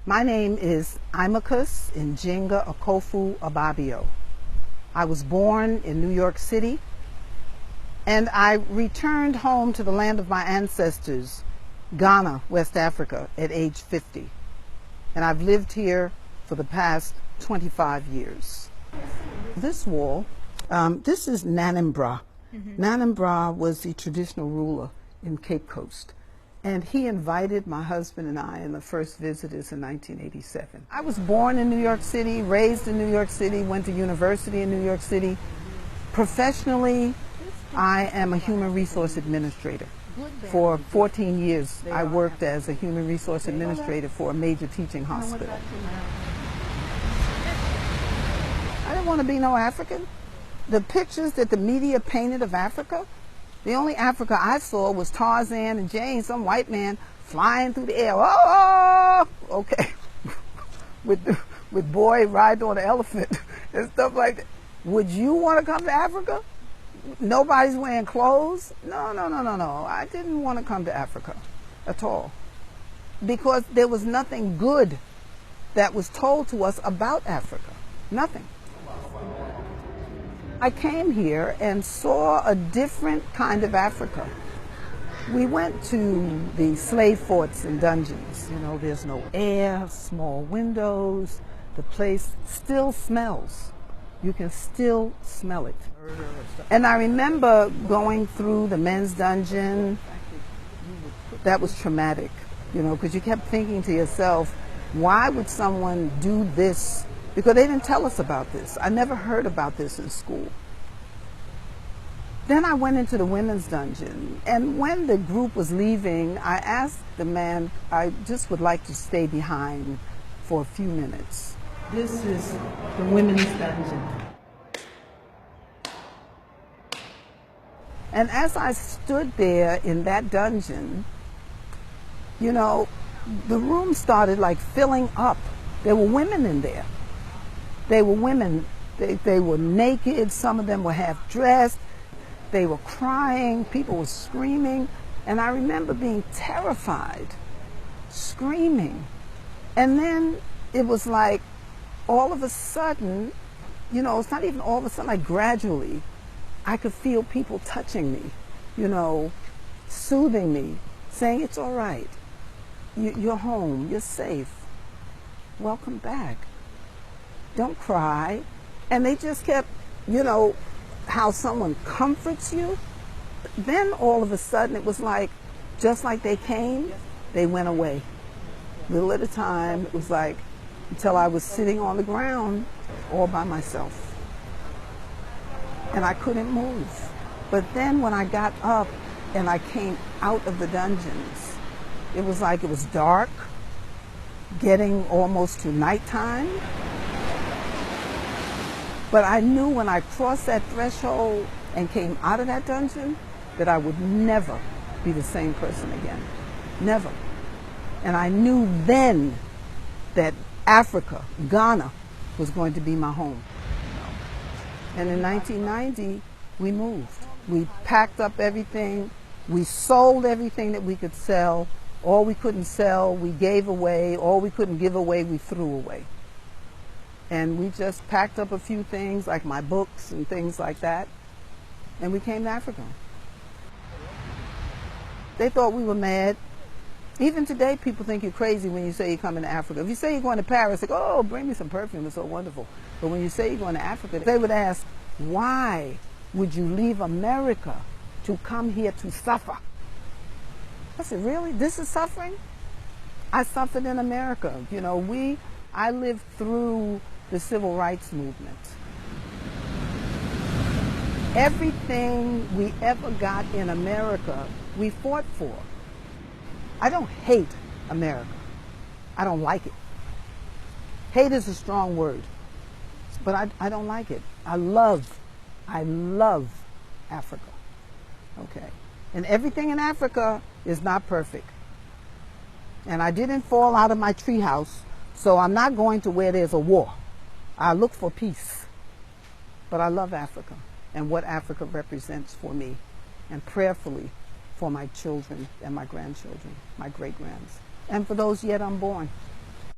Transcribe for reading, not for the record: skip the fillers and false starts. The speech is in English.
My name is Imacus Njinga Okofu Ababio. I was born in New York City, and I returned home to the land of my ancestors, Ghana, West Africa, at age 50. And I've lived here for the past 25 years. This wall, this is Nanimbra. Nanimbra was the traditional ruler in Cape Coast. And he invited my husband and I and the first visitors in 1987. I was born in New York City, raised in New York City, went to university in New York City. Professionally, I am a human resource administrator. For 14 years, I worked as a human resource administrator for a major teaching hospital. I didn't want to be no African. The pictures that the media painted of Africa, the only Africa I saw was Tarzan and Jane, some white man flying through the air. Oh, okay. with boy riding on an elephant and stuff like that. Would you want to come to Africa? Nobody's wearing clothes? No. I didn't want to come to Africa at all. Because there was nothing good that was told to us about Africa. Nothing. I came here and saw a different kind of Africa. We went to the slave forts and dungeons. You know, there's no air, small windows. The place still smells. You can still smell it. And I remember going through the men's dungeon. That was traumatic, you know, because you kept thinking to yourself, why would someone do this? Because they didn't tell us about this. I never heard about this in school. Then I went into the women's dungeon, and when the group was leaving, I asked the man, I just would like to stay behind for a few minutes. This is the women's dungeon. And as I stood there in that dungeon, you know, the room started like filling up. There were women in there. They were women. They were naked. Some of them were half dressed. They were crying. People were screaming. And I remember being terrified, screaming. And then it was like all of a sudden, you know, it's not even all of a sudden, like gradually, I could feel people touching me, you know, soothing me, saying, it's all right. You're home. You're safe. Welcome back. Don't cry. And they just kept, you know, how someone comforts you. Then all of a sudden it was like, just like they came, they went away. Little at a time, it was like, until I was sitting on the ground all by myself. And I couldn't move. But then when I got up and I came out of the dungeons, it was like it was dark, getting almost to nighttime. But I knew when I crossed that threshold and came out of that dungeon that I would never be the same person again. Never. And I knew then that Africa, Ghana, was going to be my home. And in 1990, we moved. We packed up everything. We sold everything that we could sell. All we couldn't sell, we gave away. All we couldn't give away, we threw away. And we just packed up a few things, like my books and things like that, and we came to Africa. They thought we were mad. Even today, people think you're crazy when you say you're coming to Africa. If you say you're going to Paris, they go, oh, bring me some perfume, it's so wonderful. But when you say you're going to Africa, they would ask, why would you leave America to come here to suffer? I said, really? This is suffering? I suffered in America. You know, I lived through the civil rights movement. Everything we ever got in America, we fought for. I don't hate America. I don't like it. Hate is a strong word, but I don't like it. I love Africa. Okay. And everything in Africa is not perfect. And I didn't fall out of my treehouse, so I'm not going to where there's a war. I look for peace. But I love Africa and what Africa represents for me, and prayerfully for my children and my grandchildren, my great-grands, and for those yet unborn.